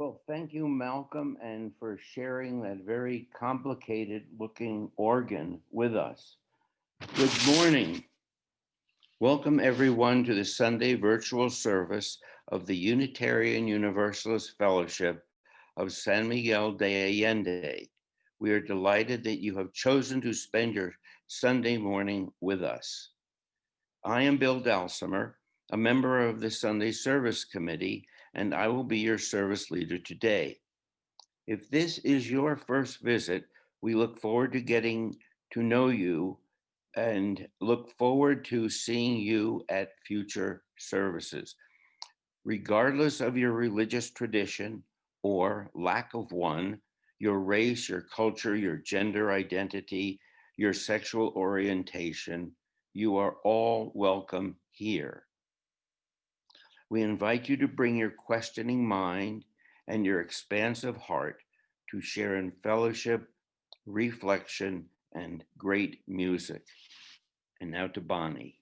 Well, thank you, Malcolm, and for sharing that very complicated looking organ with us. Good morning. Welcome, everyone, to the Sunday virtual service of the Unitarian Universalist Fellowship of San Miguel de Allende. We are delighted that you have chosen to spend your Sunday morning with us. I am Bill Dalsimer, a member of the Sunday Service Committee, and I will be your service leader today. If this is your first visit, we look forward to getting to know you and look forward to seeing you at future services. Regardless of your religious tradition or lack of one, your race, your culture, your gender identity, your sexual orientation, you are all welcome here. We invite you to bring your questioning mind and your expansive heart to share in fellowship, reflection, and great music. And now to Bonnie.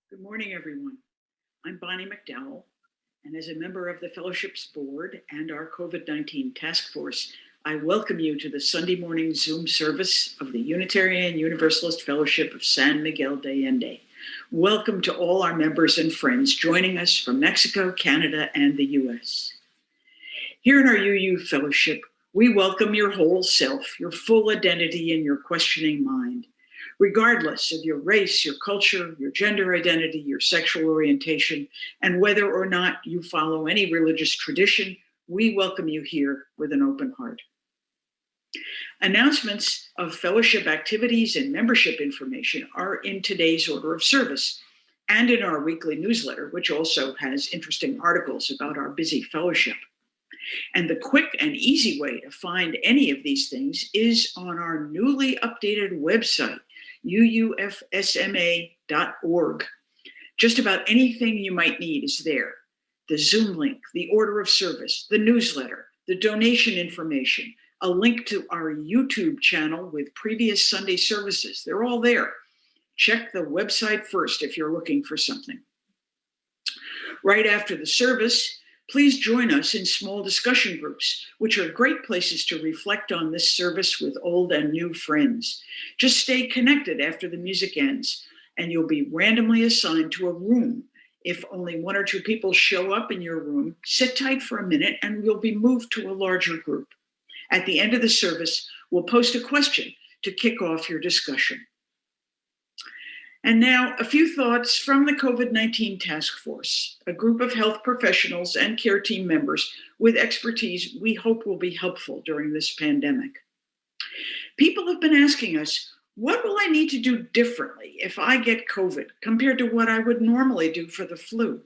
Good morning, everyone. I'm Bonnie McDowell, and as a member of the Fellowship's Board and our COVID-19 Task Force, I welcome you to the Sunday morning Zoom service of the Unitarian Universalist Fellowship of San Miguel de Allende. Welcome to all our members and friends joining us from Mexico, Canada, and the US. Here in our UU Fellowship, we welcome your whole self, your full identity, and your questioning mind. Regardless of your race, your culture, your gender identity, your sexual orientation, and whether or not you follow any religious tradition, we welcome you here with an open heart. Announcements of fellowship activities and membership information are in today's order of service and in our weekly newsletter, which also has interesting articles about our busy fellowship. And the quick and easy way to find any of these things is on our newly updated website, uufsma.org. Just about anything you might need is there. The Zoom link, the order of service, the newsletter, the donation information, a link to our YouTube channel with previous Sunday services. They're all there. Check the website first if you're looking for something. Right after the service, please join us in small discussion groups, which are great places to reflect on this service with old and new friends. Just stay connected after the music ends, and you'll be randomly assigned to a room. If only one or two people show up in your room, sit tight for a minute and you'll be moved to a larger group. At the end of the service, we'll post a question to kick off your discussion. And now, a few thoughts from the COVID-19 Task Force, a group of health professionals and care team members with expertise we hope will be helpful during this pandemic. People have been asking us, what will I need to do differently if I get COVID compared to what I would normally do for the flu?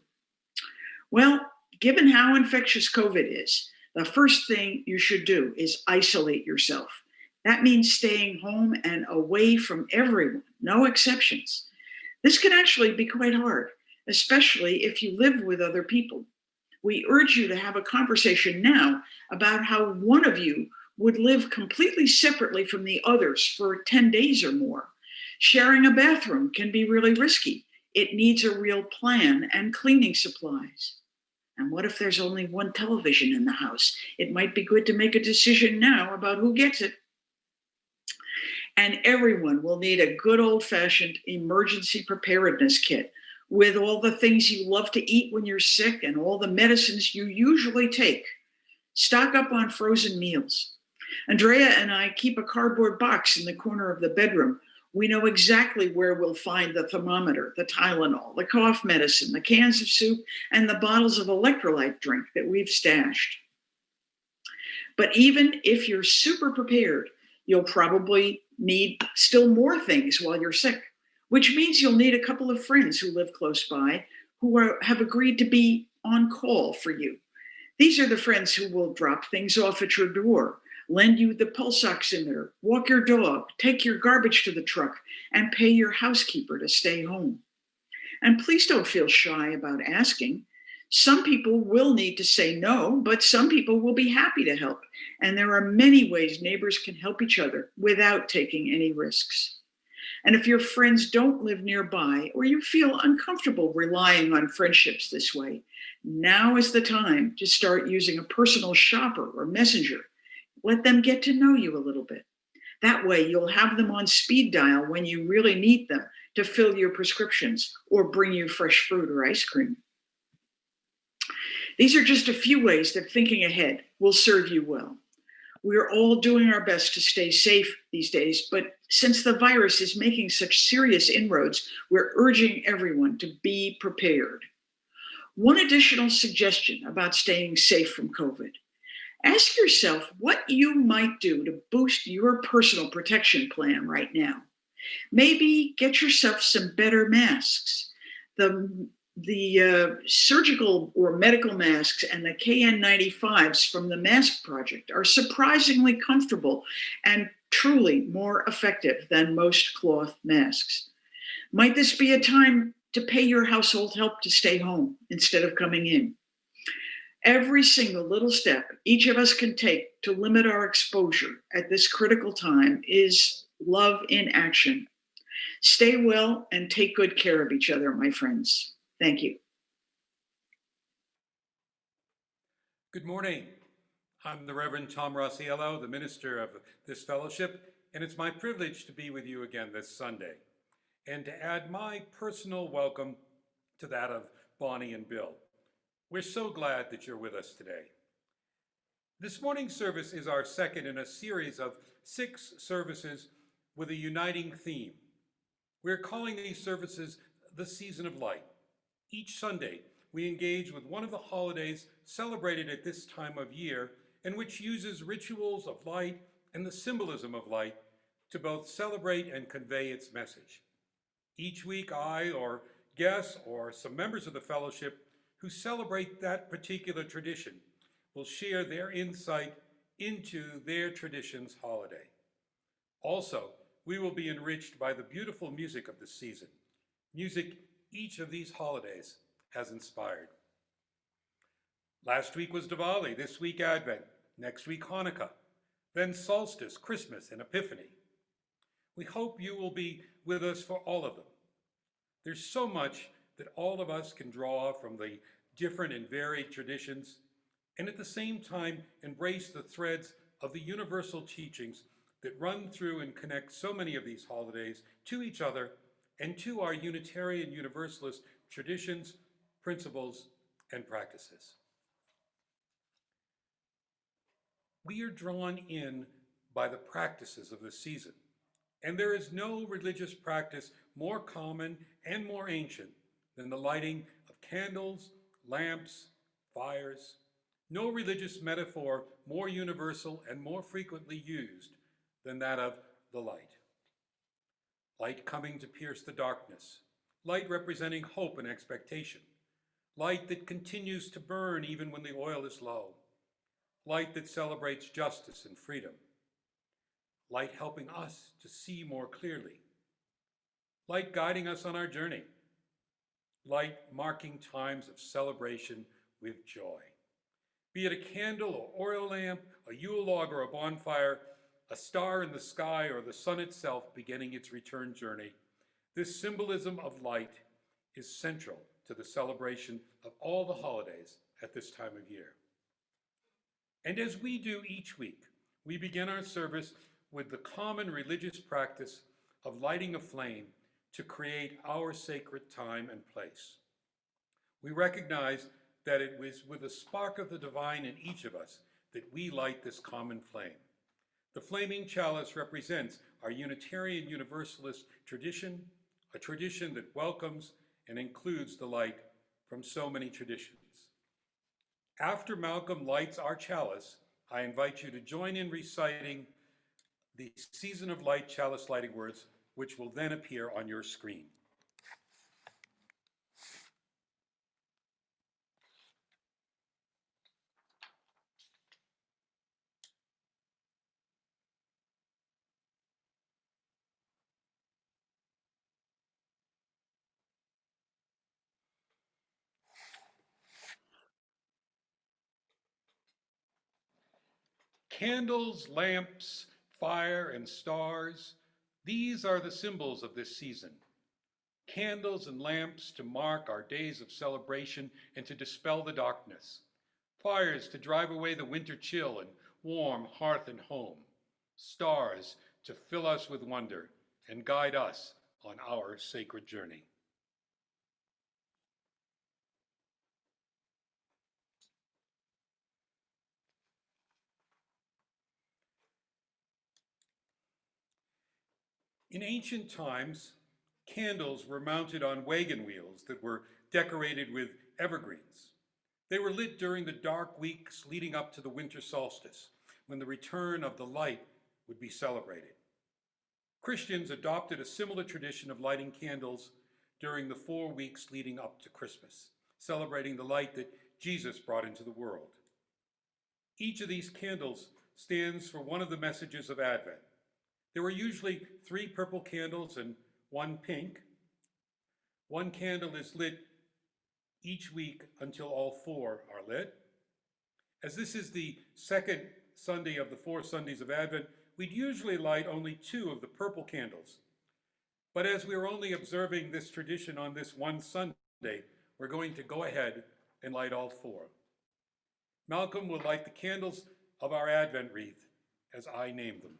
Well, given how infectious COVID is, the first thing you should do is isolate yourself. That means staying home and away from everyone, no exceptions. This can actually be quite hard, especially if you live with other people. We urge you to have a conversation now about how one of you would live completely separately from the others for 10 days or more. Sharing a bathroom can be really risky. It needs a real plan and cleaning supplies. And what if there's only one television in the house? It might be good to make a decision now about who gets it. And everyone will need a good old-fashioned emergency preparedness kit with all the things you love to eat when you're sick and all the medicines you usually take. Stock up on frozen meals. Andrea and I keep a cardboard box in the corner of the bedroom. We know exactly where we'll find the thermometer, the Tylenol, the cough medicine, the cans of soup, and the bottles of electrolyte drink that we've stashed. But even if you're super prepared, you'll probably need still more things while you're sick, which means you'll need a couple of friends who live close by who have agreed to be on call for you. These are the friends who will drop things off at your door, lend you the pulse oximeter, walk your dog, take your garbage to the truck, and pay your housekeeper to stay home. And please don't feel shy about asking. Some people will need to say no, but some people will be happy to help. And there are many ways neighbors can help each other without taking any risks. And if your friends don't live nearby or you feel uncomfortable relying on friendships this way, now is the time to start using a personal shopper or messenger. Let them get to know you a little bit. That way, you'll have them on speed dial when you really need them to fill your prescriptions or bring you fresh fruit or ice cream. These are just a few ways that thinking ahead will serve you well. We're all doing our best to stay safe these days, but since the virus is making such serious inroads, we're urging everyone to be prepared. One additional suggestion about staying safe from COVID: ask yourself what you might do to boost your personal protection plan right now. Maybe get yourself some better masks. The surgical or medical masks and the KN95s from the Mask Project are surprisingly comfortable and truly more effective than most cloth masks. Might this be a time to pay your household help to stay home instead of coming in? Every single little step each of us can take to limit our exposure at this critical time is love in action. Stay well and take good care of each other, my friends. Thank you. Good morning. I'm the Reverend Tom Rosiello, the minister of this fellowship, and it's my privilege to be with you again this Sunday and to add my personal welcome to that of Bonnie and Bill. We're so glad that you're with us today. This morning's service is our second in a series of 6 services with a uniting theme. We're calling these services the Season of Light. Each Sunday, we engage with one of the holidays celebrated at this time of year and which uses rituals of light and the symbolism of light to both celebrate and convey its message. Each week, I or guests or some members of the fellowship who celebrate that particular tradition will share their insight into their tradition's holiday. Also, we will be enriched by the beautiful music of the season, music each of these holidays has inspired. Last week was Diwali, this week Advent, next week Hanukkah, then solstice, Christmas, and Epiphany. We hope you will be with us for all of them. There's so much that all of us can draw from the different and varied traditions, and at the same time embrace the threads of the universal teachings that run through and connect so many of these holidays to each other and to our Unitarian Universalist traditions, principles, and practices. We are drawn in by the practices of the season, and there is no religious practice more common and more ancient than the lighting of candles, lamps, fires, no religious metaphor more universal and more frequently used than that of the light. Light coming to pierce the darkness, light representing hope and expectation, light that continues to burn even when the oil is low, light that celebrates justice and freedom, light helping us to see more clearly, light guiding us on our journey, light marking times of celebration with joy. Be it a candle or oil lamp, a Yule log or a bonfire, a star in the sky or the sun itself beginning its return journey, this symbolism of light is central to the celebration of all the holidays at this time of year. And as we do each week, we begin our service with the common religious practice of lighting a flame to create our sacred time and place. We recognize that it was with a spark of the divine in each of us that we light this common flame. The flaming chalice represents our Unitarian Universalist tradition, a tradition that welcomes and includes the light from so many traditions. After Malcolm lights our chalice, I invite you to join in reciting the Season of Light chalice lighting words, which will then appear on your screen. Candles, lamps, fire, and stars, These are the symbols of this season. Candles and lamps to mark our days of celebration and to dispel the darkness. Fires to drive away the winter chill and warm hearth and home. Stars to fill us with wonder and guide us on our sacred journey. In ancient times, candles were mounted on wagon wheels that were decorated with evergreens. They were lit during the dark weeks leading up to the winter solstice, when the return of the light would be celebrated. Christians adopted a similar tradition of lighting candles during the 4 weeks leading up to Christmas, celebrating the light that Jesus brought into the world. Each of these candles stands for one of the messages of Advent. There were usually 3 purple candles and 1 pink. 1 candle is lit each week until all 4 are lit. As this is the second Sunday of the 4 Sundays of Advent, we'd usually light only 2 of the purple candles. But as we are only observing this tradition on this one Sunday, we're going to go ahead and light all 4. Malcolm will light the candles of our Advent wreath as I name them.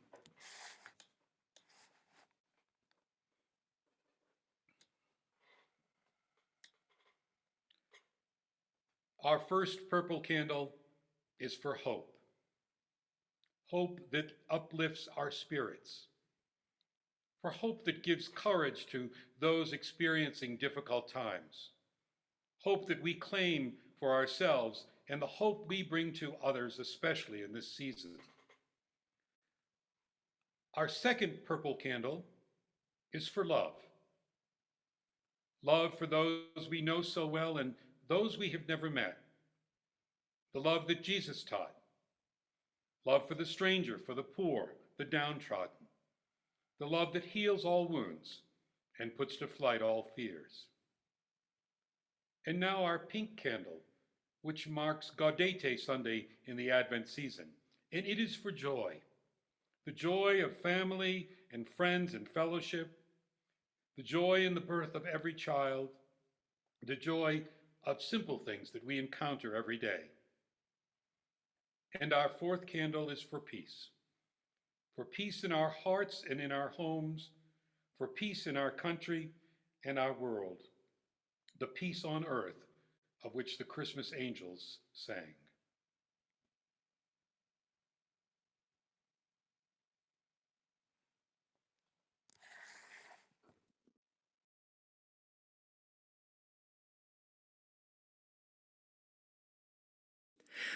Our first purple candle is for hope. Hope that uplifts our spirits. For hope that gives courage to those experiencing difficult times. Hope that we claim for ourselves and the hope we bring to others, especially in this season. Our second purple candle is for love. Love for those we know so well and those we have never met. The love that Jesus taught. Love for the stranger, for the poor, the downtrodden. The love that heals all wounds and puts to flight all fears. And now our pink candle, which marks Gaudete Sunday in the Advent season. And it is for joy. The joy of family and friends and fellowship. The joy in the birth of every child. The joy of simple things that we encounter every day. And our fourth candle is for peace. For peace in our hearts and in our homes. For peace in our country and our world. The peace on earth of which the Christmas angels sang.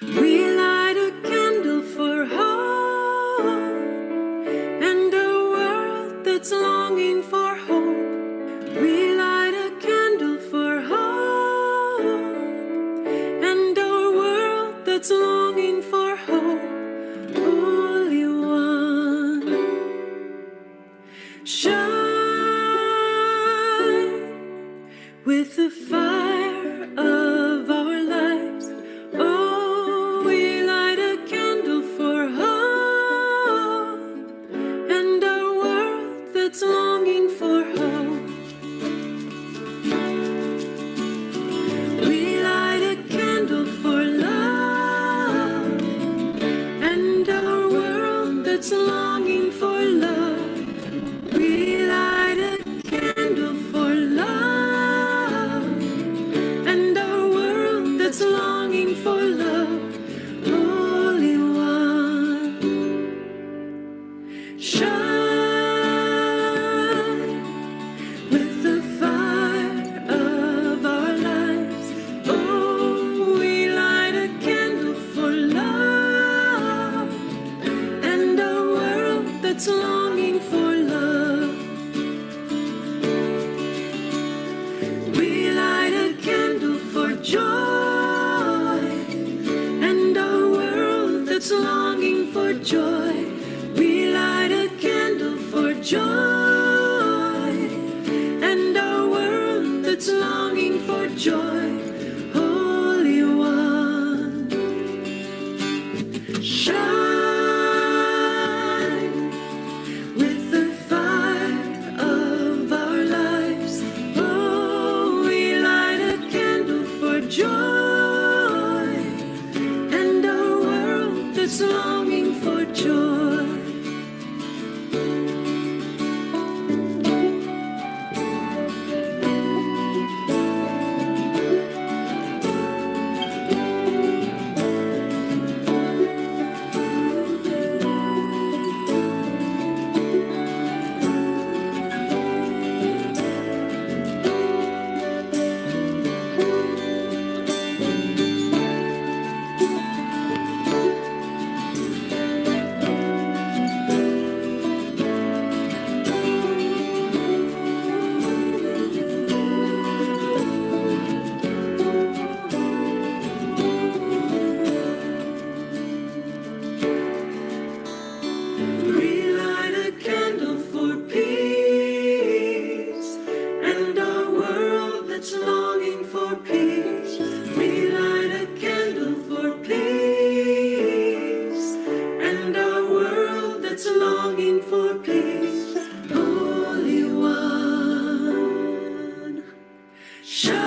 We light a candle for hope and a world that's longing for hope. We light a candle for hope and a world that's longing for hope. Holy One, shine with the fire of our lives. Oh, we light a candle for hope and a world that's longing for hope. We light a candle for love and a world that's longing for love. We light a candle for love and a world that's longing for love. Holy One, shine with the fire of our lives. Oh, we light a candle for love and a world that's longing for love. We light a candle for joy and a world that's longing for joy. We light a candle for joy and a world that's longing for joy. Holy One, shine with the fire Shine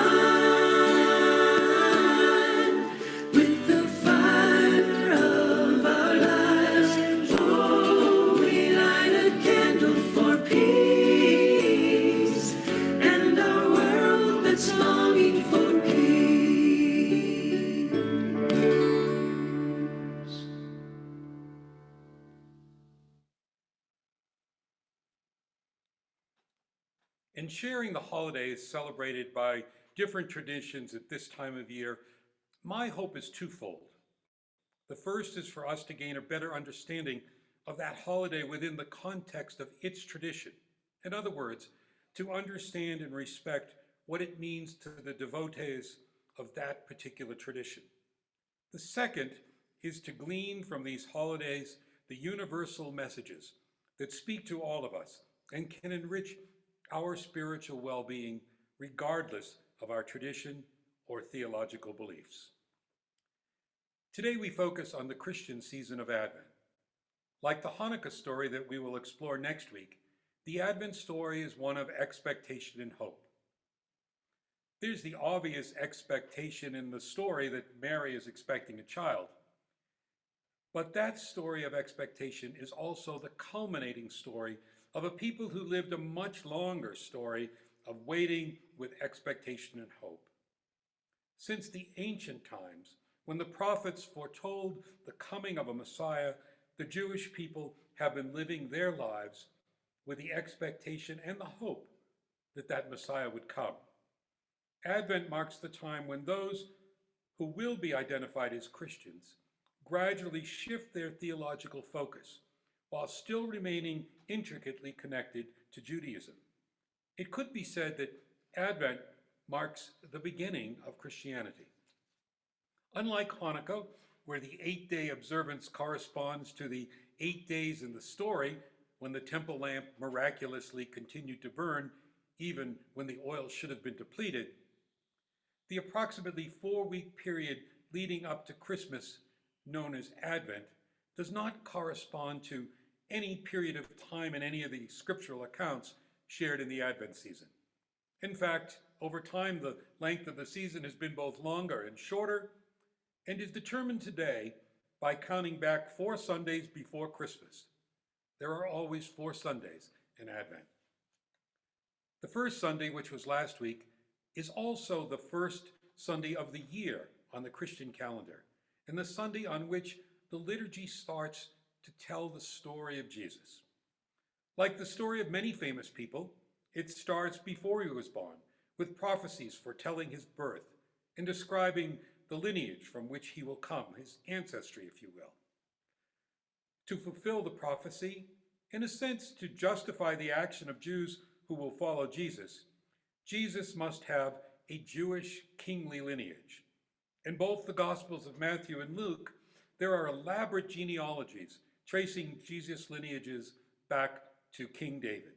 with the fire of our lives. Oh, we light a candle for peace and our world that's longing for peace. In sharing the holidays celebrated by different traditions at this time of year, my hope is twofold. The first is for us to gain a better understanding of that holiday within the context of its tradition. In other words, to understand and respect what it means to the devotees of that particular tradition. The second is to glean from these holidays the universal messages that speak to all of us and can enrich our spiritual well-being regardless of our tradition or theological beliefs. Today we focus on the Christian season of Advent. Like the Hanukkah story that we will explore next week, the Advent story is one of expectation and hope. There's the obvious expectation in the story that Mary is expecting a child. But that story of expectation is also the culminating story of a people who lived a much longer story of waiting with expectation and hope. Since the ancient times, when the prophets foretold the coming of a Messiah, the Jewish people have been living their lives with the expectation and the hope that that Messiah would come. Advent marks the time when those who will be identified as Christians gradually shift their theological focus while still remaining intricately connected to Judaism. It could be said that Advent marks the beginning of Christianity. Unlike Hanukkah, where the 8-day observance corresponds to the 8 days in the story when the temple lamp miraculously continued to burn even when the oil should have been depleted, the approximately 4-week period leading up to Christmas, known as Advent, does not correspond to any period of time in any of the scriptural accounts shared in the Advent season. In fact, over time, the length of the season has been both longer and shorter, and is determined today by counting back 4 Sundays before Christmas. There are always 4 Sundays in Advent. The first Sunday, which was last week, is also the first Sunday of the year on the Christian calendar, and the Sunday on which the liturgy starts to tell the story of Jesus. Like the story of many famous people, it starts before he was born, with prophecies foretelling his birth and describing the lineage from which he will come, his ancestry, if you will. To fulfill the prophecy, in a sense, to justify the action of Jews who will follow Jesus, Jesus must have a Jewish kingly lineage. In both the Gospels of Matthew and Luke, there are elaborate genealogies tracing Jesus' lineages back to King David,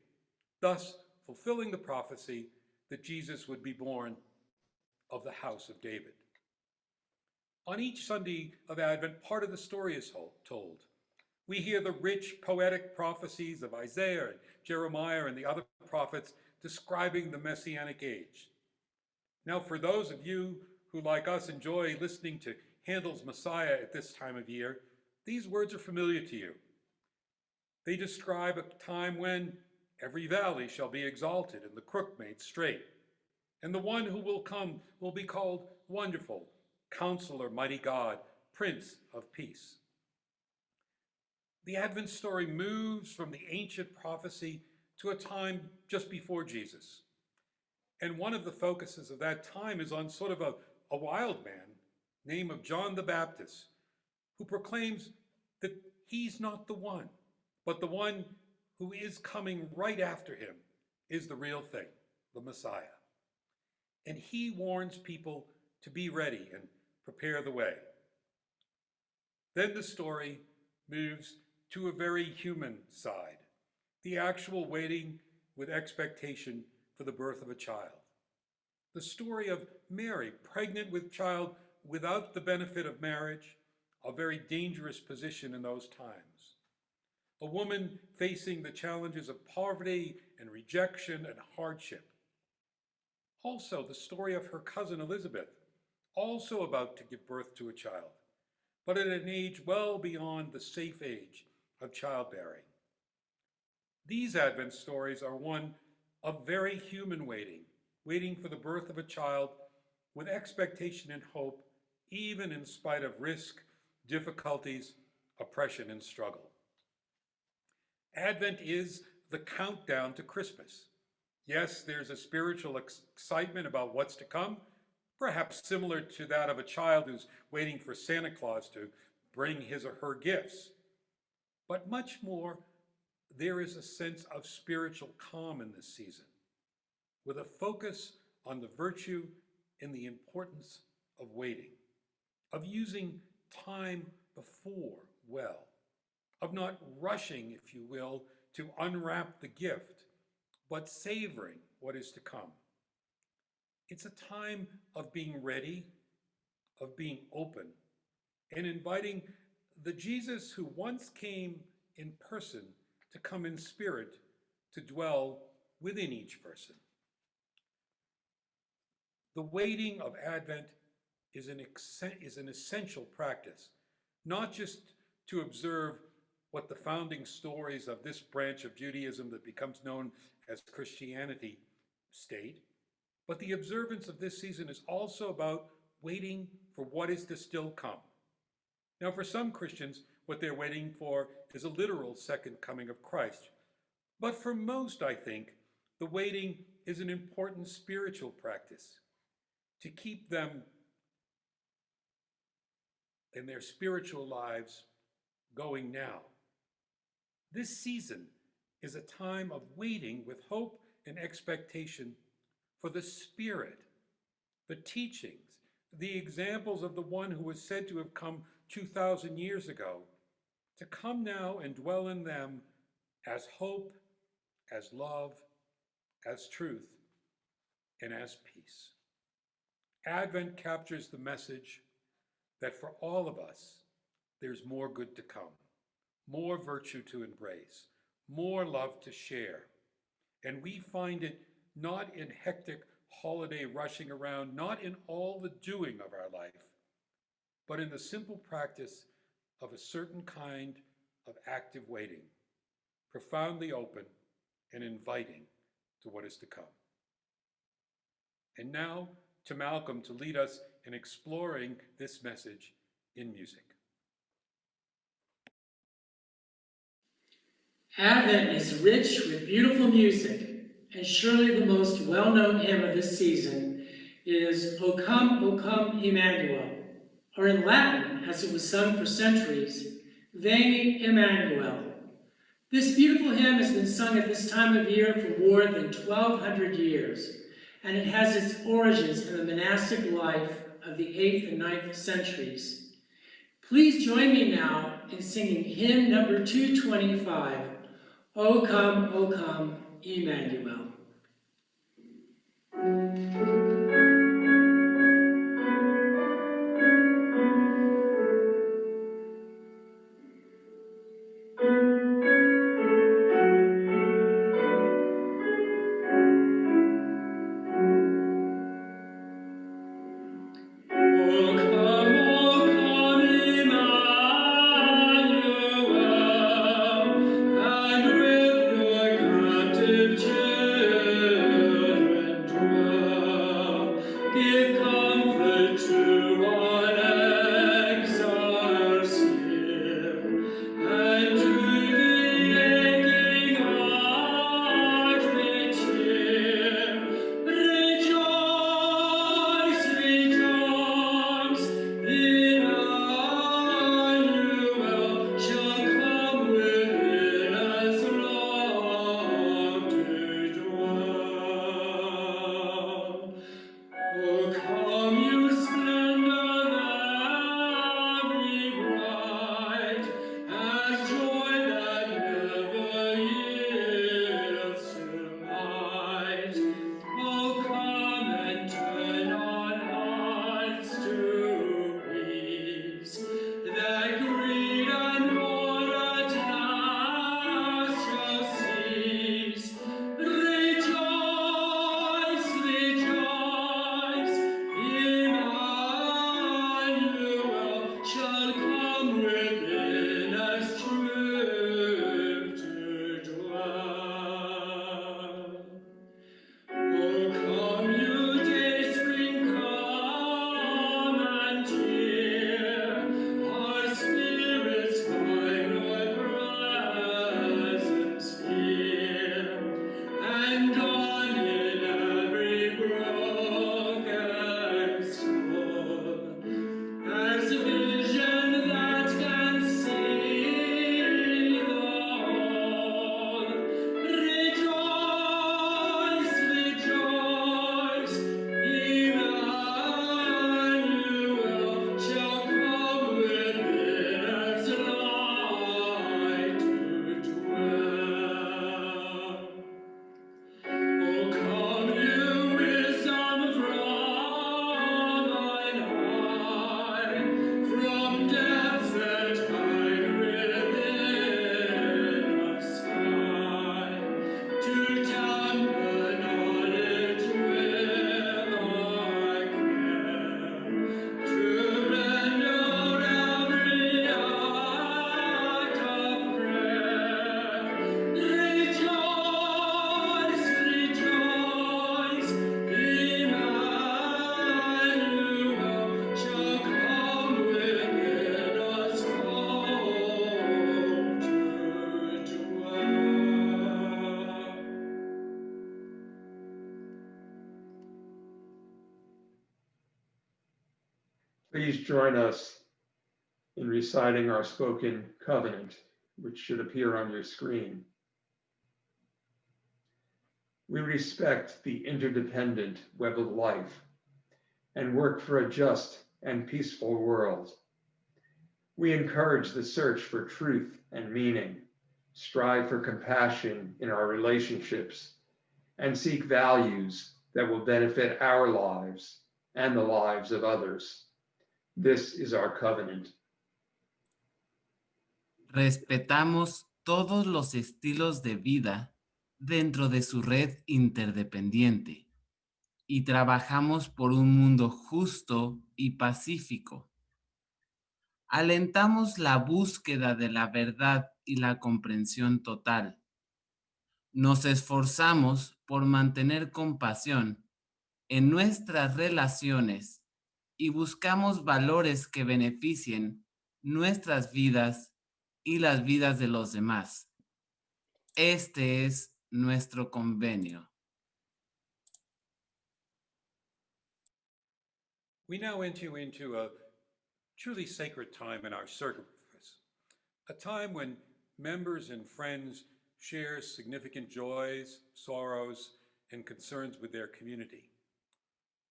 thus fulfilling the prophecy that Jesus would be born of the house of David. On each Sunday of Advent, part of the story is told. We hear the rich poetic prophecies of Isaiah and Jeremiah and the other prophets describing the Messianic age. Now, for those of you who, like us, enjoy listening to Handel's Messiah at this time of year, these words are familiar to you. They describe a time when every valley shall be exalted and the crook made straight, and the one who will come will be called Wonderful, Counselor, Mighty God, Prince of Peace. The Advent story moves from the ancient prophecy to a time just before Jesus. And one of the focuses of that time is on sort of a wild man named of John the Baptist, who proclaims that he's not the one, but the one who is coming right after him is the real thing, the Messiah. And he warns people to be ready and prepare the way. Then the story moves to a very human side, the actual waiting with expectation for the birth of a child. The story of Mary, pregnant with child without the benefit of marriage, a very dangerous position in those times. A woman facing the challenges of poverty and rejection and hardship. Also, the story of her cousin Elizabeth, also about to give birth to a child, but at an age well beyond the safe age of childbearing. These Advent stories are one of very human waiting, waiting for the birth of a child with expectation and hope, even in spite of risk, difficulties, oppression, and struggle. Advent is the countdown to Christmas. Yes, there's a spiritual excitement about what's to come, perhaps similar to that of a child who's waiting for Santa Claus to bring his or her gifts. But much more, there is a sense of spiritual calm in this season, with a focus on the virtue and the importance of waiting, of using time before well, of not rushing, if you will, to unwrap the gift, but savoring what is to come. It's a time of being ready, of being open, and inviting the Jesus who once came in person to come in spirit to dwell within each person. The waiting of Advent is an essential practice, not just to observe what the founding stories of this branch of Judaism that becomes known as Christianity state, but the observance of this season is also about waiting for what is to still come. Now, for some Christians, what they're waiting for is a literal second coming of Christ. But for most, I think, the waiting is an important spiritual practice to keep them in their spiritual lives going now. This season is a time of waiting with hope and expectation for the Spirit, the teachings, the examples of the one who was said to have come 2,000 years ago, to come now and dwell in them as hope, as love, as truth, and as peace. Advent captures the message that for all of us, there's more good to come, more virtue to embrace, more love to share. And we find it not in hectic holiday rushing around, not in all the doing of our life, but in the simple practice of a certain kind of active waiting, profoundly open and inviting to what is to come. And now to Malcolm to lead us in exploring this message in music. Advent is rich with beautiful music, and surely the most well-known hymn of this season is O Come, Emmanuel, or in Latin, as it was sung for centuries, Veni Emmanuel. This beautiful hymn has been sung at this time of year for more than 1,200 years, and it has its origins in the monastic life of the 8th and 9th centuries. Please join me now in singing hymn number 225, O come, Emmanuel. O come. Please join us in reciting our spoken covenant, which should appear on your screen. We respect the interdependent web of life and work for a just and peaceful world. We encourage the search for truth and meaning, strive for compassion in our relationships, and seek values that will benefit our lives and the lives of others. This is our covenant. Respetamos todos los estilos de vida dentro de su red interdependiente y trabajamos por un mundo justo y pacífico. Alentamos la búsqueda de la verdad y la comprensión total. Nos esforzamos por mantener compasión en nuestras relaciones y buscamos valores que beneficien nuestras vidas y las vidas de los demás. Este es nuestro convenio. We now enter into a truly sacred time in our service, a time when members and friends share significant joys, sorrows, and concerns with their community.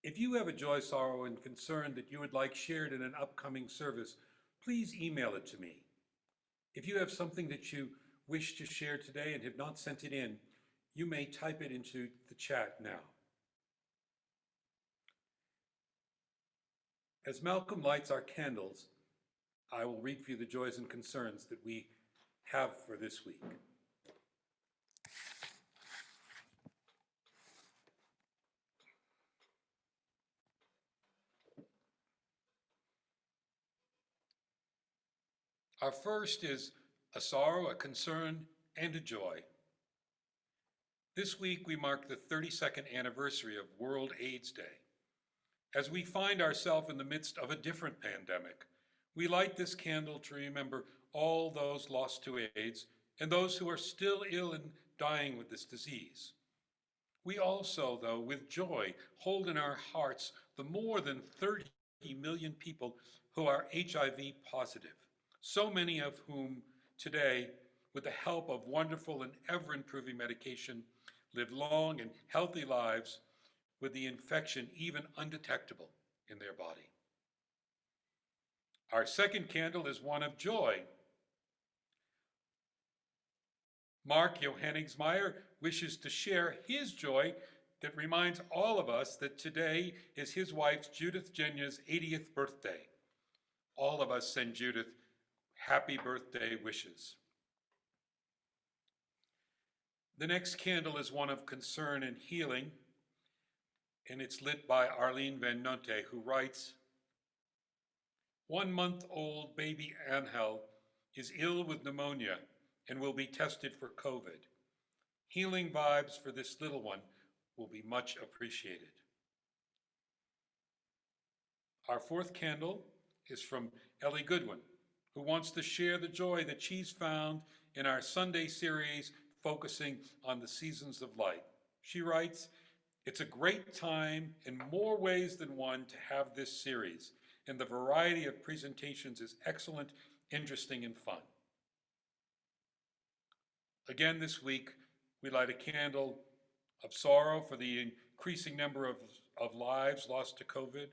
If you have a joy, sorrow, and concern that you would like shared in an upcoming service, please email it to me. If you have something that you wish to share today and have not sent it in, you may type it into the chat now. As Malcolm lights our candles, I will read for you the joys and concerns that we have for this week. Our first is a sorrow, a concern, and a joy. This week we mark the 32nd anniversary of World AIDS Day. As we find ourselves in the midst of a different pandemic, we light this candle to remember all those lost to AIDS and those who are still ill and dying with this disease. We also, though, with joy, hold in our hearts the more than 30 million people who are HIV positive, so many of whom today, with the help of wonderful and ever-improving medication, live long and healthy lives with the infection even undetectable in their body. Our second candle is one of joy. Mark Johanningsmeyer wishes to share his joy that reminds all of us that today is his wife Judith Jenya's 80th birthday. All of us send Judith happy birthday wishes. The next candle is one of concern and healing, and it's lit by Arlene Van Note, who writes, 1-month-old baby Angel is ill with pneumonia and will be tested for COVID. Healing vibes for this little one will be much appreciated. Our fourth candle is from Ellie Goodwin, who wants to share the joy that she's found in our Sunday series focusing on the seasons of light. She writes, it's a great time in more ways than one to have this series, and the variety of presentations is excellent, interesting, and fun. Again this week, we light a candle of sorrow for the increasing number of lives lost to COVID,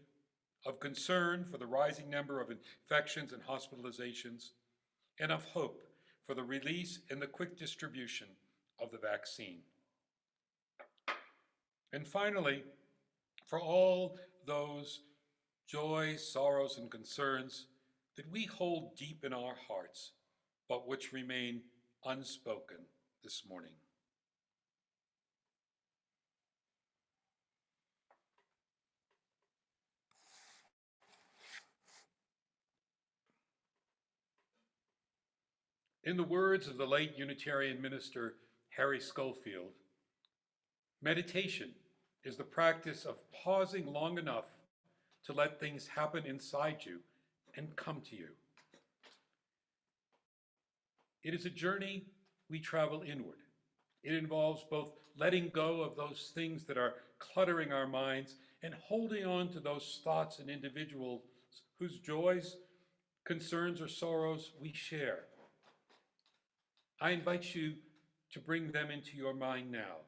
of concern for the rising number of infections and hospitalizations, and of hope for the release and the quick distribution of the vaccine. And finally, for all those joys, sorrows, and concerns that we hold deep in our hearts, but which remain unspoken this morning. In the words of the late Unitarian minister Harry Schofield, meditation is the practice of pausing long enough to let things happen inside you and come to you. It is a journey we travel inward. It involves both letting go of those things that are cluttering our minds and holding on to those thoughts and individual whose joys, concerns, or sorrows we share. I invite you to bring them into your mind now.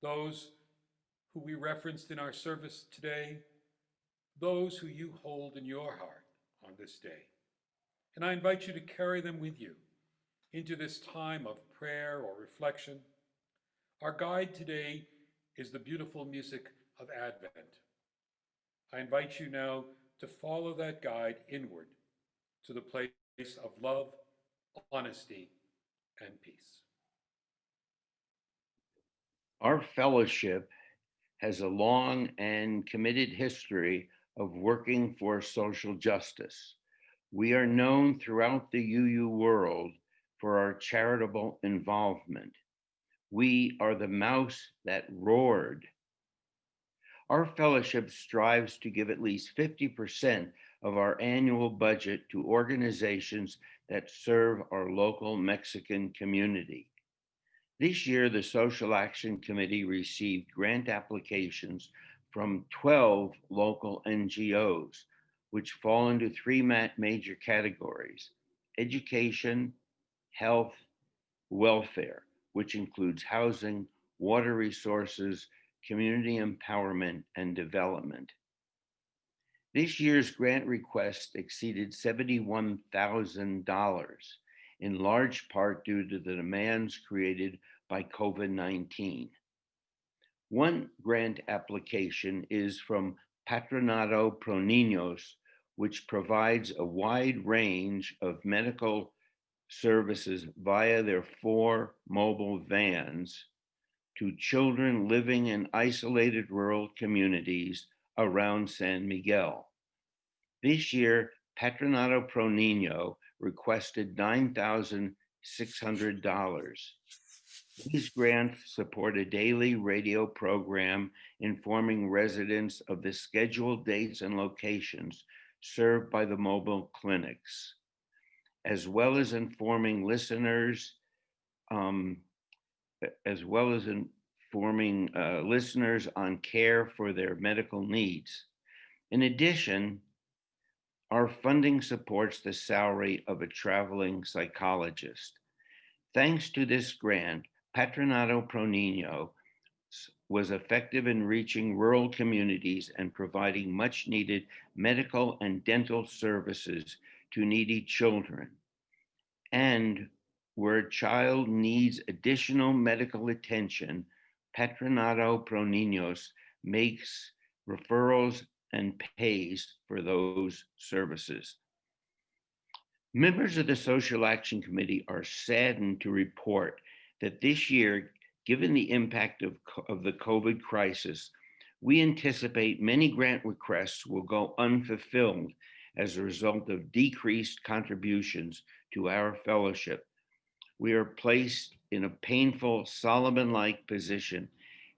Those who we referenced in our service today, those who you hold in your heart on this day. And I invite you to carry them with you into this time of prayer or reflection. Our guide today is the beautiful music of Advent. I invite you now to follow that guide inward to the place of love, honesty, and peace. Our fellowship has a long and committed history of working for social justice. We are known throughout the UU world for our charitable involvement. We are the mouse that roared. Our fellowship strives to give at least 50% of our annual budget to organizations that serve our local Mexican community. This year, the Social Action Committee received grant applications from 12 local NGOs, which fall into three major categories: education, health, welfare, which includes housing, water resources, community empowerment, and development. This year's grant request exceeded $71,000, in large part due to the demands created by COVID-19. One grant application is from Patronato Pro Niños, which provides a wide range of medical services via their 4 mobile vans to children living in isolated rural communities around San Miguel. This year, Patronato Pro Niño requested $9,600. These grants support a daily radio program informing residents of the scheduled dates and locations served by the mobile clinics, as well as informing listeners on care for their medical needs. In addition, our funding supports the salary of a traveling psychologist. Thanks to this grant, Patronato Pro Niño was effective in reaching rural communities and providing much needed medical and dental services to needy children. And where a child needs additional medical attention, Patronato Pro Niños makes referrals and pays for those services. Members of the Social Action Committee are saddened to report that this year, given the impact of the COVID crisis, we anticipate many grant requests will go unfulfilled as a result of decreased contributions to our fellowship. We are placed in a painful Solomon-like position,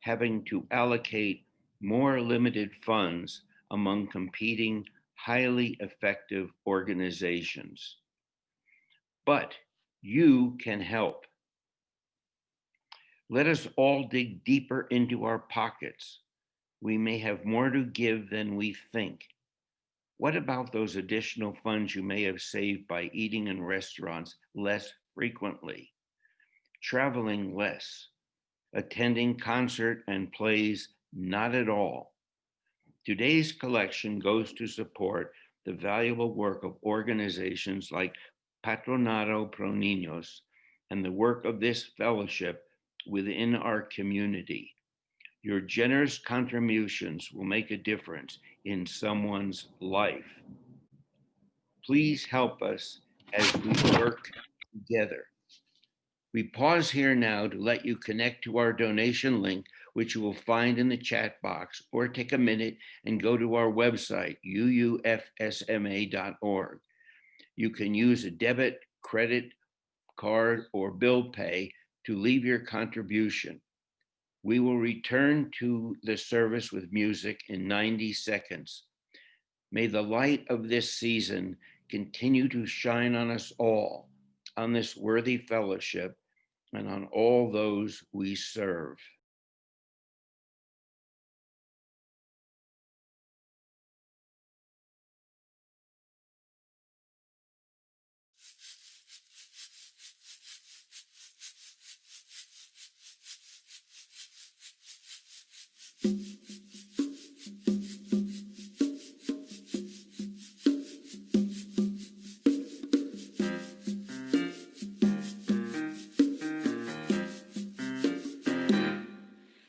having to allocate more limited funds among competing, highly effective organizations. But you can help. Let us all dig deeper into our pockets. We may have more to give than we think. What about those additional funds you may have saved by eating in restaurants less frequently, traveling less, attending concert and plays not at all? Today's collection goes to support the valuable work of organizations like Patronato Pro Niños and the work of this fellowship within our community. Your generous contributions will make a difference in someone's life. Please help us as we work together. We pause here now to let you connect to our donation link, which you will find in the chat box, or take a minute and go to our website, uufsma.org. You can use a debit, credit card, or bill pay to leave your contribution. We will return to the service with music in 90 seconds. May the light of this season continue to shine on us all, on this worthy fellowship, and on all those we serve.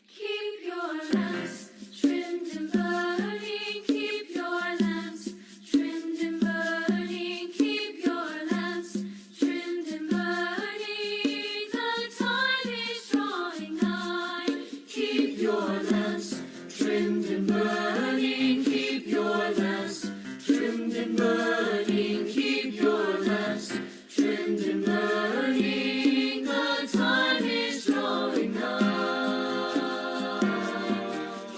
Keep your lamps trimmed and burning. Keep your lamps trimmed and burning. Keep your lamps trimmed and burning. The time is drawing nigh. Keep your lamps trimmed and burning. Keep your lamps trimmed and burning. Keep your lamps trimmed and burning. The time is drawing nigh.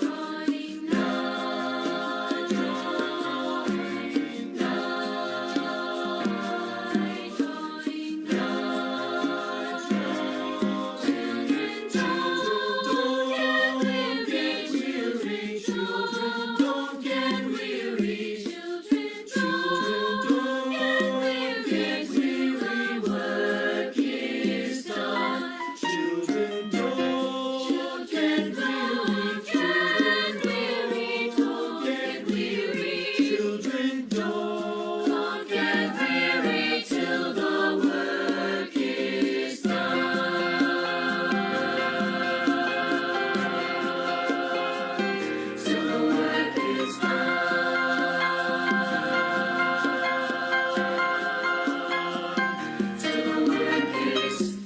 Drawing nigh, drawing nigh, drawing nigh. Children, don't get weary. Children, don't get weary. Children, don't get weary. Work is done. Children, don't get weary. Don't get weary. Children, don't get weary till the work is done. Till the work is done. Till the work is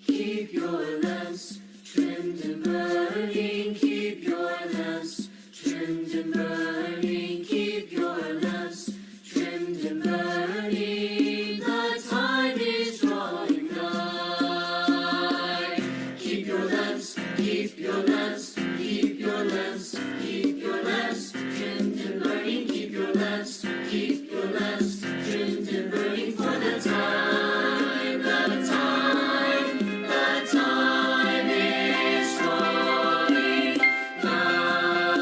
Keep your lamps trimmed and burning. Keep your lamps trimmed and burning. Keep your lamps trimmed and burning. The time is drawing nigh. Keep your lamps, keep your lamps, keep your lamps, keep your lamps trimmed and burning. Keep your lamps trimmed and burning for the time, the time is drawing nigh.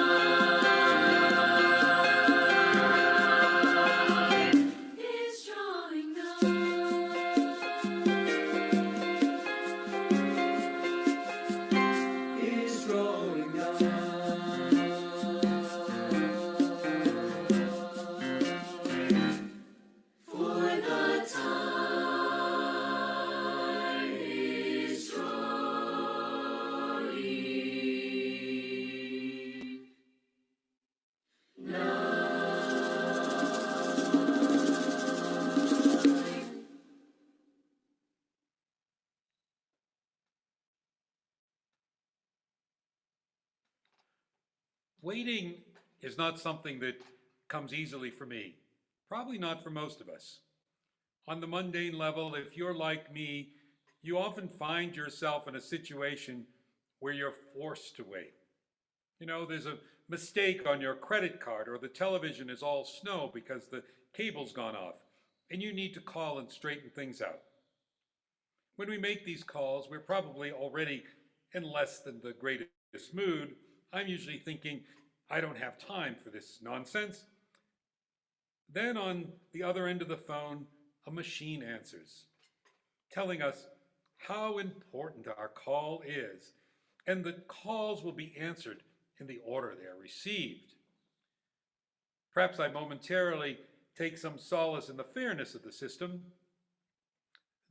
Is drawing nigh. Is drawing nigh. For the time is drawing nigh. Waiting is not something that comes easily for me. Probably not for most of us. On the mundane level, if you're like me, you often find yourself in a situation where you're forced to wait. You know, there's a mistake on your credit card, or the television is all snow because the cable's gone off, and you need to call and straighten things out. When we make these calls, we're probably already in less than the greatest mood. I'm usually thinking, I don't have time for this nonsense. Then on the other end of the phone, a machine answers, telling us how important our call is, and that calls will be answered in the order they are received. Perhaps I momentarily take some solace in the fairness of the system.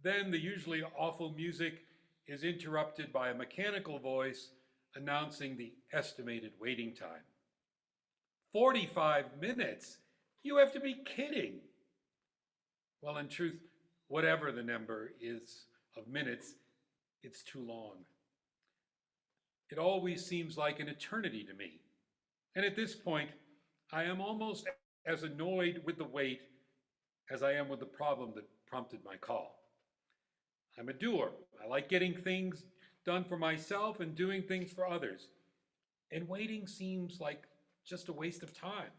Then the usually awful music is interrupted by a mechanical voice announcing the estimated waiting time. 45 minutes? You have to be kidding. Well, in truth, whatever the number is of minutes, it's too long. It always seems like an eternity to me. And at this point, I am almost as annoyed with the wait as I am with the problem that prompted my call. I'm a doer. I like getting things done for myself and doing things for others. And waiting seems like just a waste of time.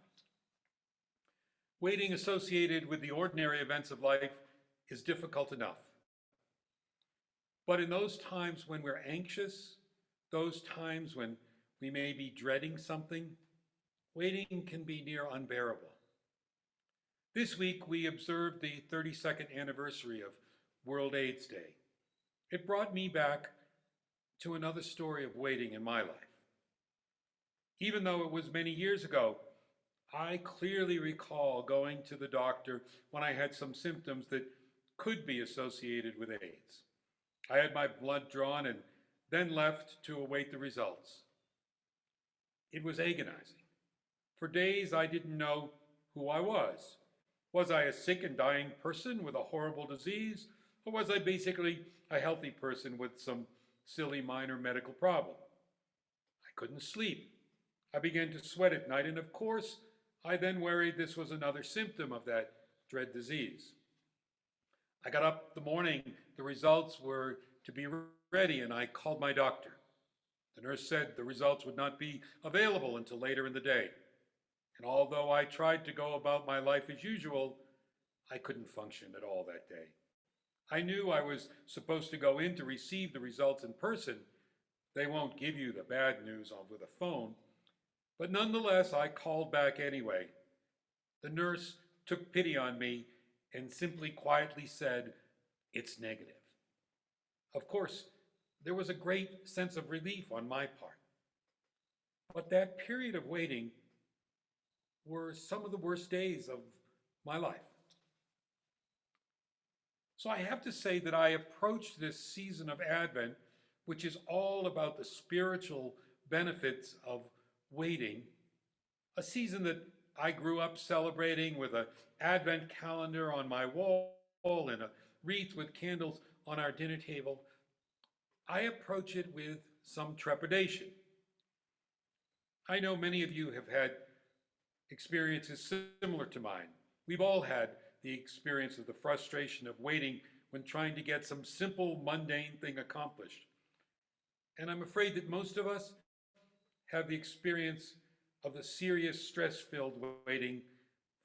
Waiting associated with the ordinary events of life is difficult enough. But in those times when we're anxious, those times when we may be dreading something, waiting can be near unbearable. This week, we observed the 32nd anniversary of World AIDS Day. It brought me back to another story of waiting in my life. Even though it was many years ago, I clearly recall going to the doctor when I had some symptoms that could be associated with AIDS. I had my blood drawn and then left to await the results. It was agonizing. For days, I didn't know who I was. Was I a sick and dying person with a horrible disease, or was I basically a healthy person with some silly minor medical problem? I couldn't sleep. I began to sweat at night, and of course, I then worried this was another symptom of that dread disease. I got up the morning, the results were to be ready, and I called my doctor. The nurse said the results would not be available until later in the day. And although I tried to go about my life as usual, I couldn't function at all that day. I knew I was supposed to go in to receive the results in person. They won't give you the bad news over the phone. But nonetheless, I called back anyway. The nurse took pity on me and simply quietly said, "It's negative." Of course, there was a great sense of relief on my part. But that period of waiting were some of the worst days of my life. So I have to say that I approached this season of Advent, which is all about the spiritual benefits of waiting, a season that I grew up celebrating with an Advent calendar on my wall and a wreath with candles on our dinner table. I approach it with some trepidation. I know many of you have had experiences similar to mine. We've all had the experience of the frustration of waiting when trying to get some simple, mundane thing accomplished. And I'm afraid that most of us have the experience of the serious, stress-filled waiting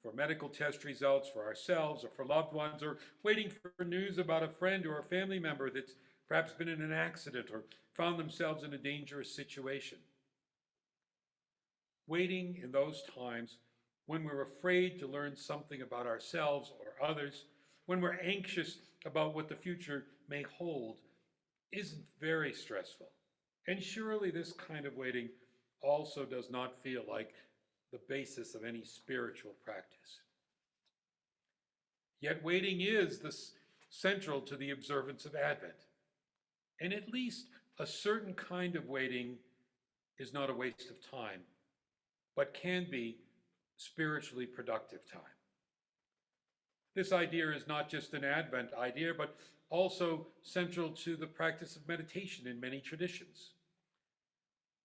for medical test results for ourselves or for loved ones, or waiting for news about a friend or a family member that's perhaps been in an accident or found themselves in a dangerous situation. Waiting in those times when we're afraid to learn something about ourselves or others, when we're anxious about what the future may hold, isn't very stressful. And surely this kind of waiting also does not feel like the basis of any spiritual practice. Yet waiting is central to the observance of Advent. And at least a certain kind of waiting is not a waste of time, but can be spiritually productive time. This idea is not just an Advent idea, but also central to the practice of meditation in many traditions.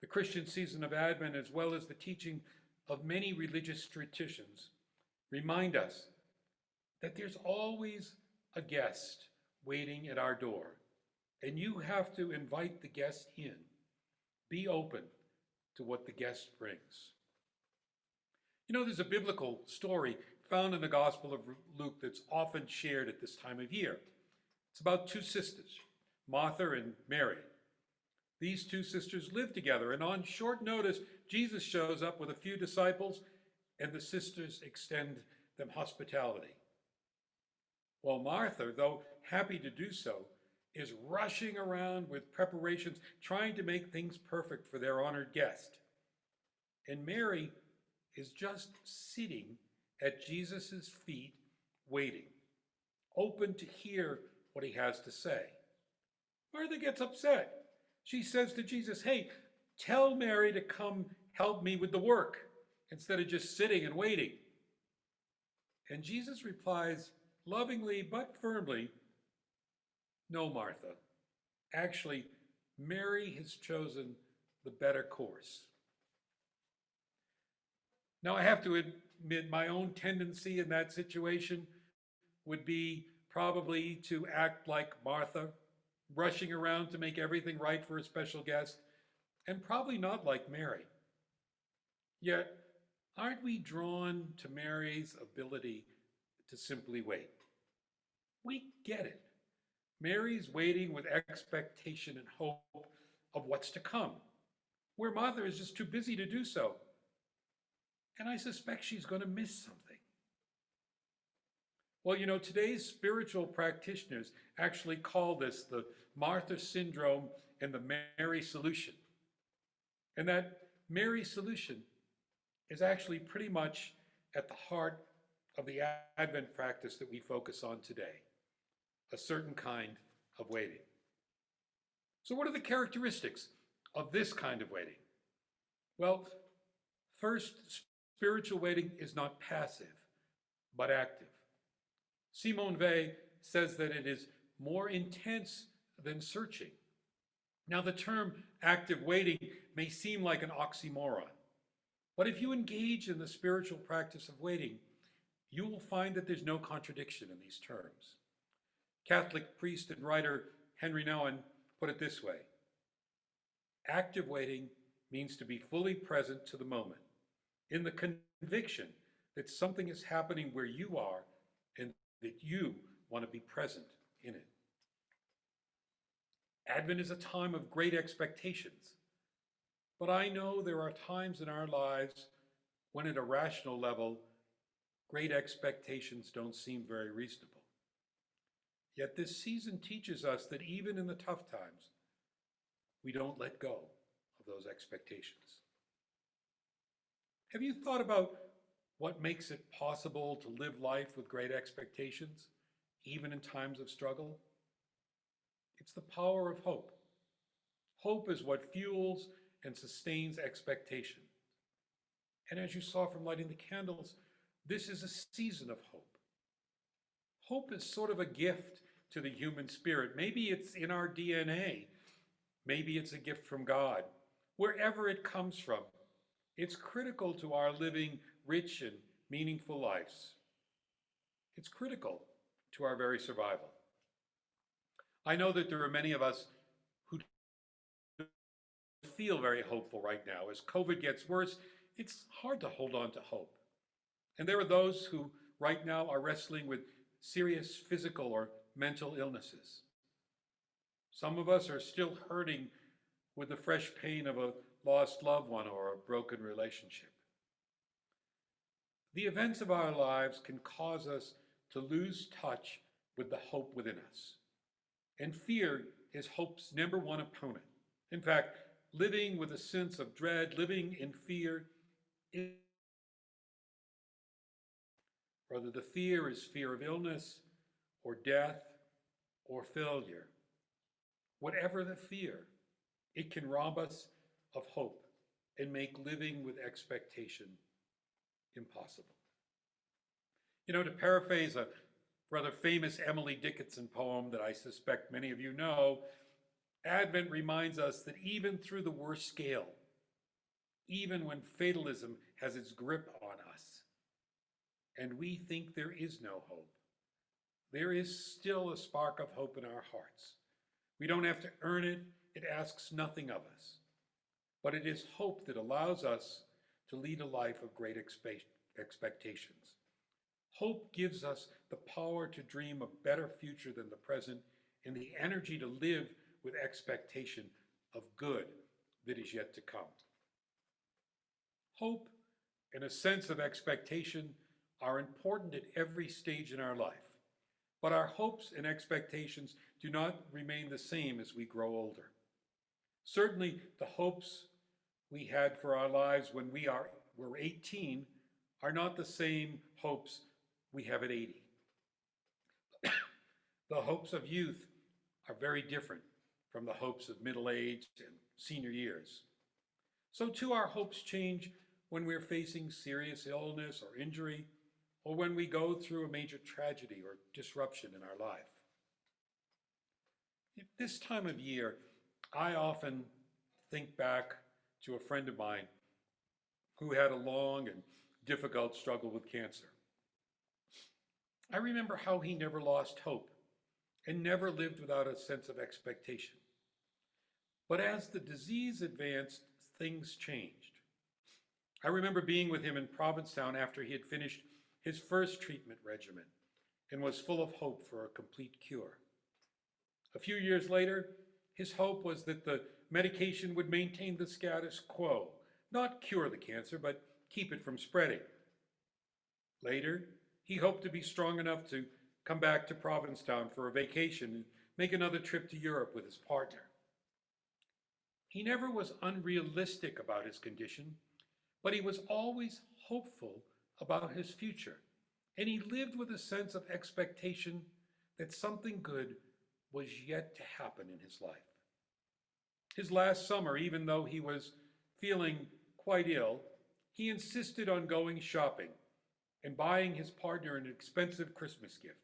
The Christian season of Advent, as well as the teaching of many religious traditions, remind us that there's always a guest waiting at our door, and you have to invite the guest in. Be open to what the guest brings. You know, there's a biblical story found in the Gospel of Luke that's often shared at this time of year. It's about two sisters, Martha and Mary. These two sisters live together, and on short notice, Jesus shows up with a few disciples, and the sisters extend them hospitality. While Martha, though happy to do so, is rushing around with preparations, trying to make things perfect for their honored guest. And Mary is just sitting at Jesus' feet, waiting, open to hear what he has to say. Martha gets upset. She says to Jesus, "Hey, tell Mary to come help me with the work instead of just sitting and waiting." And Jesus replies lovingly but firmly, "No, Martha. Actually, Mary has chosen the better course." Now, I have to admit my own tendency in that situation would be probably to act like Martha, rushing around to make everything right for a special guest, and probably not like Mary. Yet, aren't we drawn to Mary's ability to simply wait? We get it. Mary's waiting with expectation and hope of what's to come, where Martha is just too busy to do so. And I suspect she's going to miss something. Well, you know, today's spiritual practitioners actually call this the Martha syndrome and the Mary solution. And that Mary solution is actually pretty much at the heart of the Advent practice that we focus on today, a certain kind of waiting. So, what are the characteristics of this kind of waiting? Well, first, spiritual waiting is not passive, but active. Simone Weil says that it is more intense than searching. Now, the term active waiting may seem like an oxymoron, but if you engage in the spiritual practice of waiting, you will find that there's no contradiction in these terms. Catholic priest and writer Henry Nouwen put it this way: active waiting means to be fully present to the moment, in the conviction that something is happening where you are and that you want to be present in it. Advent is a time of great expectations, but I know there are times in our lives when, at a rational level, great expectations don't seem very reasonable. Yet this season teaches us that even in the tough times, we don't let go of those expectations. Have you thought about what makes it possible to live life with great expectations, even in times of struggle? It's the power of hope. Hope is what fuels and sustains expectation. And as you saw from lighting the candles, this is a season of hope. Hope is sort of a gift to the human spirit. Maybe it's in our DNA. Maybe it's a gift from God. Wherever it comes from, it's critical to our living rich and meaningful lives. It's critical to our very survival. I know that there are many of us who feel very hopeful right now. As COVID gets worse, it's hard to hold on to hope. And there are those who right now are wrestling with serious physical or mental illnesses. Some of us are still hurting with the fresh pain of a lost loved one or a broken relationship. The events of our lives can cause us to lose touch with the hope within us. And fear is hope's number one opponent. In fact, living with a sense of dread, living in fear, whether the fear is fear of illness or death or failure, whatever the fear, it can rob us of hope and make living with expectation impossible. You know, to paraphrase a rather famous Emily Dickinson poem that I suspect many of you know, Advent reminds us that even through the worst gale, even when fatalism has its grip on us, and we think there is no hope, there is still a spark of hope in our hearts. We don't have to earn it. It asks nothing of us. But it is hope that allows us to lead a life of great expectations. Hope gives us the power to dream a better future than the present and the energy to live with expectation of good that is yet to come. Hope and a sense of expectation are important at every stage in our life, but our hopes and expectations do not remain the same as we grow older. Certainly, the hopes we had for our lives when we were 18 are not the same hopes we have at 80. The hopes of youth are very different from the hopes of middle age and senior years. So too, our hopes change when we're facing serious illness or injury, or when we go through a major tragedy or disruption in our life. At this time of year, I often think back to a friend of mine who had a long and difficult struggle with cancer. I remember how he never lost hope and never lived without a sense of expectation. But as the disease advanced, things changed. I remember being with him in Provincetown after he had finished his first treatment regimen and was full of hope for a complete cure. A few years later, his hope was that the medication would maintain the status quo, not cure the cancer, but keep it from spreading. Later, he hoped to be strong enough to come back to Provincetown for a vacation and make another trip to Europe with his partner. He never was unrealistic about his condition, but he was always hopeful about his future, and he lived with a sense of expectation that something good was yet to happen in his life. His last summer, even though he was feeling quite ill, he insisted on going shopping and buying his partner an expensive Christmas gift,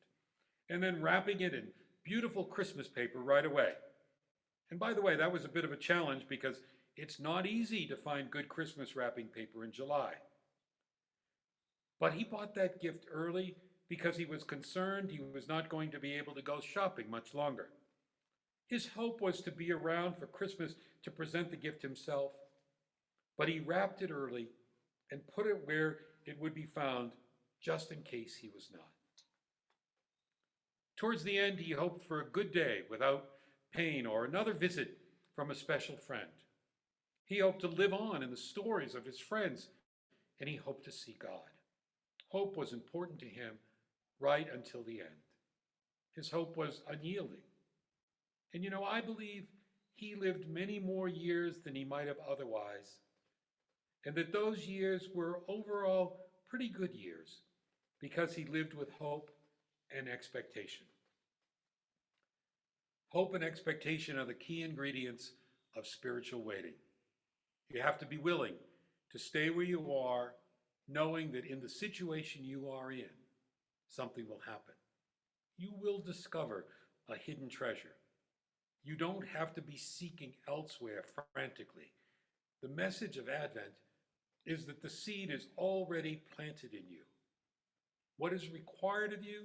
and then wrapping it in beautiful Christmas paper right away. And by the way, that was a bit of a challenge because it's not easy to find good Christmas wrapping paper in July. But he bought that gift early because he was concerned he was not going to be able to go shopping much longer. His hope was to be around for Christmas to present the gift himself, but he wrapped it early and put it where it would be found just in case he was not. Towards the end, he hoped for a good day without pain or another visit from a special friend. He hoped to live on in the stories of his friends, and he hoped to see God. Hope was important to him right until the end. His hope was unyielding. And I believe he lived many more years than he might have otherwise, and that those years were overall pretty good years because he lived with hope and expectation. Hope and expectation are the key ingredients of spiritual waiting. You have to be willing to stay where you are, knowing that in the situation you are in, something will happen. You will discover a hidden treasure. You don't have to be seeking elsewhere frantically. The message of Advent is that the seed is already planted in you. What is required of you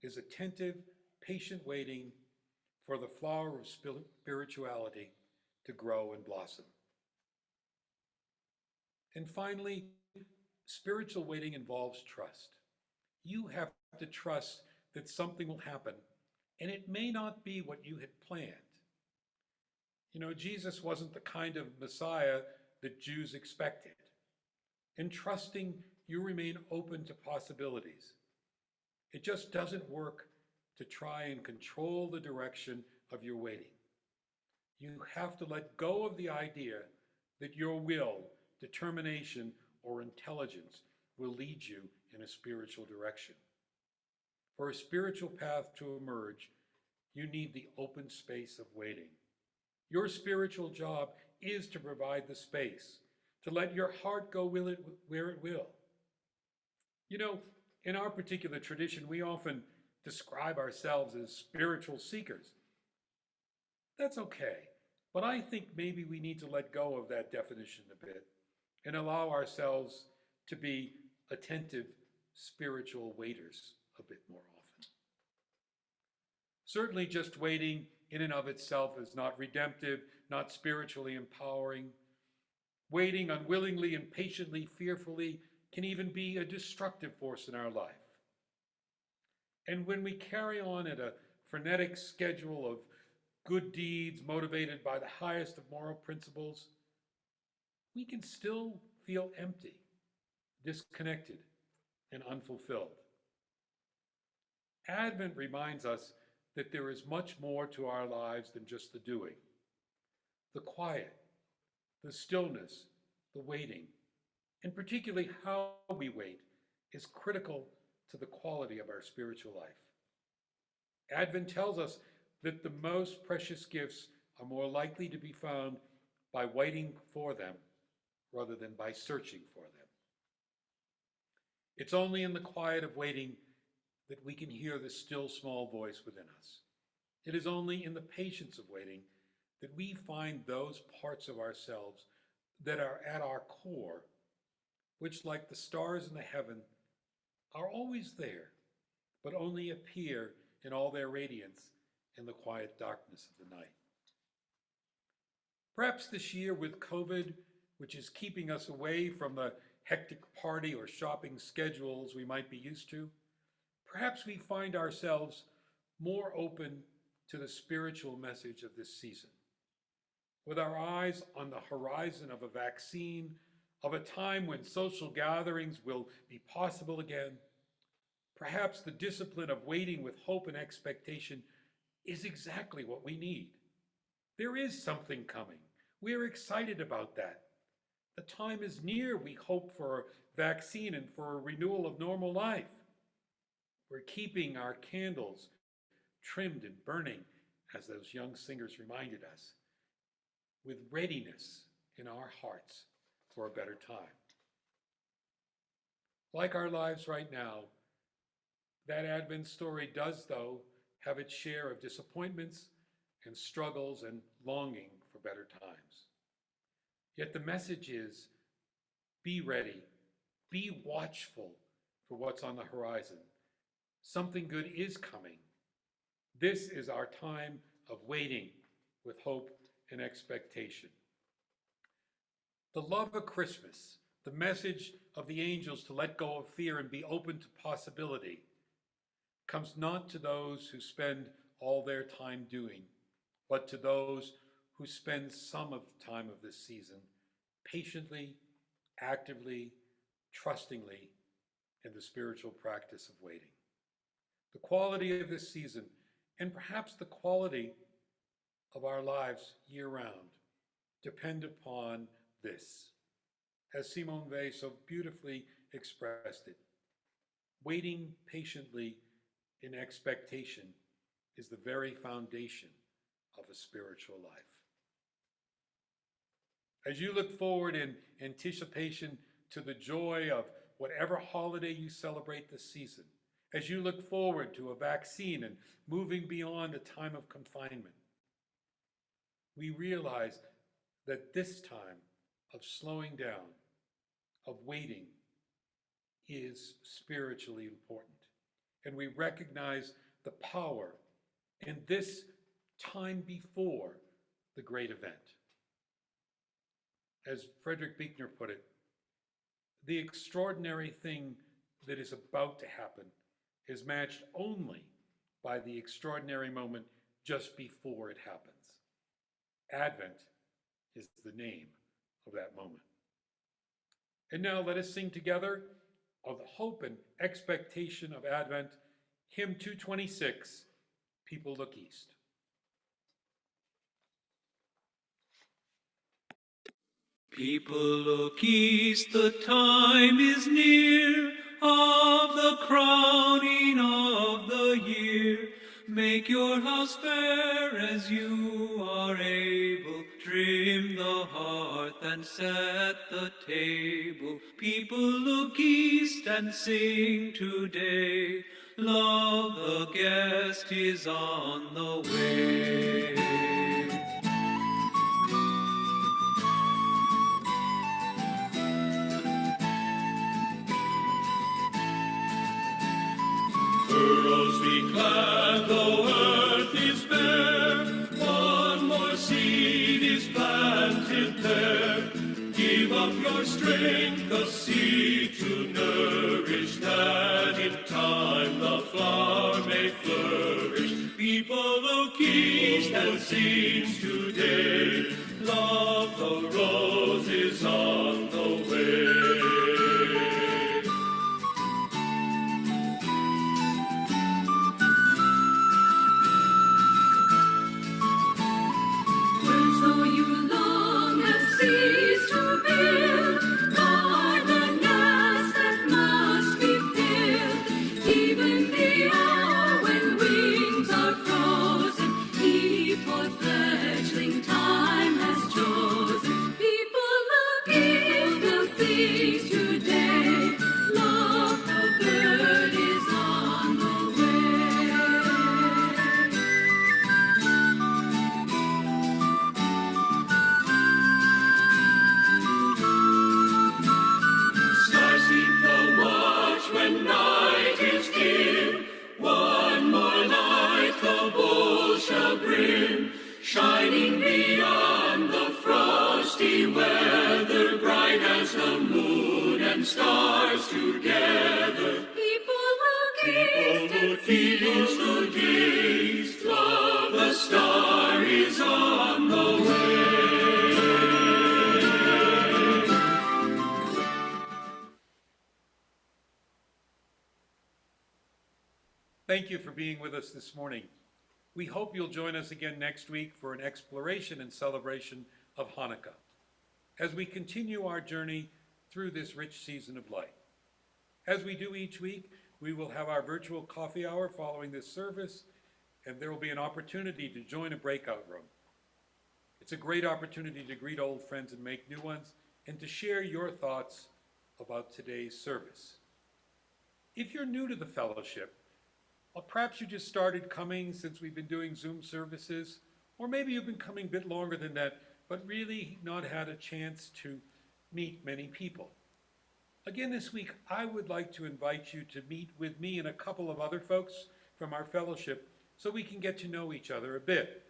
is attentive, patient waiting for the flower of spirituality to grow and blossom. And finally, spiritual waiting involves trust. You have to trust that something will happen, and it may not be what you had planned. Jesus wasn't the kind of Messiah that Jews expected. In trusting, you remain open to possibilities. It just doesn't work to try and control the direction of your waiting. You have to let go of the idea that your will, determination, or intelligence will lead you in a spiritual direction. For a spiritual path to emerge, you need the open space of waiting. Your spiritual job is to provide the space, to let your heart go where it will. In our particular tradition, we often describe ourselves as spiritual seekers. That's okay, but I think maybe we need to let go of that definition a bit and allow ourselves to be attentive spiritual waiters a bit more often. Certainly just waiting in and of itself is not redemptive, not spiritually empowering. Waiting unwillingly, impatiently, fearfully can even be a destructive force in our life. And when we carry on at a frenetic schedule of good deeds motivated by the highest of moral principles, we can still feel empty, disconnected, and unfulfilled. Advent reminds us that there is much more to our lives than just the doing. The quiet, the stillness, the waiting, and particularly how we wait, is critical to the quality of our spiritual life. Advent tells us that the most precious gifts are more likely to be found by waiting for them rather than by searching for them. It's only in the quiet of waiting that we can hear the still small voice within us. It is only in the patience of waiting that we find those parts of ourselves that are at our core, which, like the stars in the heaven, are always there, but only appear in all their radiance in the quiet darkness of the night. Perhaps this year with COVID, which is keeping us away from the hectic party or shopping schedules we might be used to, perhaps we find ourselves more open to the spiritual message of this season. With our eyes on the horizon of a vaccine, of a time when social gatherings will be possible again. Perhaps the discipline of waiting with hope and expectation is exactly what we need. There is something coming. We're excited about that. The time is near, we hope, for a vaccine and for a renewal of normal life. We're keeping our candles trimmed and burning, as those young singers reminded us, with readiness in our hearts for a better time. Like our lives right now, that Advent story does, though, have its share of disappointments and struggles and longing for better times. Yet the message is, be ready, be watchful for what's on the horizon. Something good is coming. This is our time of waiting with hope and expectation. The love of Christmas, the message of the angels to let go of fear and be open to possibility, comes not to those who spend all their time doing, but to those who spend some of the time of this season patiently, actively, trustingly in the spiritual practice of waiting. The quality of this season, and perhaps the quality of our lives year-round, depend upon this. As Simone Weil so beautifully expressed it, waiting patiently in expectation is the very foundation of a spiritual life. As you look forward in anticipation to the joy of whatever holiday you celebrate this season, as you look forward to a vaccine and moving beyond a time of confinement, we realize that this time of slowing down, of waiting, is spiritually important. And we recognize the power in this time before the great event. As Frederick Buechner put it, the extraordinary thing that is about to happen is matched only by the extraordinary moment just before it happens. Advent is the name of that moment. And now let us sing together of the hope and expectation of Advent, hymn 226, People Look East. People look east, the time is near of the crowning of the year. Make your house fair as you are able, trim the hearth and set the table. People look east and sing today, love the guest is on the way. Furrows be clad, though earth is bare, one more seed is planted there. Give up your strength, the seed to nourish, that in time the flower may flourish. People look east and sing today, love the rose is on the way. Shining beyond the frosty weather, bright as the moon and stars together. People look east and gaze, love the star is on the way. Thank you for being with us this morning. We hope you'll join us again next week for an exploration and celebration of Hanukkah as we continue our journey through this rich season of light. As we do each week, we will have our virtual coffee hour following this service, and there will be an opportunity to join a breakout room. It's a great opportunity to greet old friends and make new ones, and to share your thoughts about today's service. If you're new to the fellowship, or perhaps you just started coming since we've been doing Zoom services, or maybe you've been coming a bit longer than that, but really not had a chance to meet many people. Again, this week, I would like to invite you to meet with me and a couple of other folks from our fellowship so we can get to know each other a bit.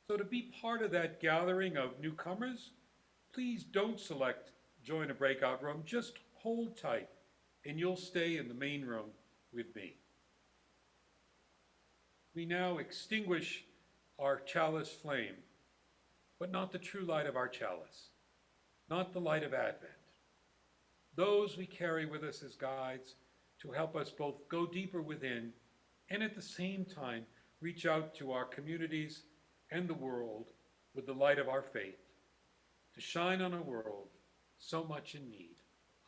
So to be part of that gathering of newcomers, please don't select join a breakout room, just hold tight and you'll stay in the main room with me. We now extinguish our chalice flame, but not the true light of our chalice, not the light of Advent. Those we carry with us as guides to help us both go deeper within and at the same time reach out to our communities and the world with the light of our faith to shine on a world so much in need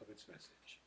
of its message.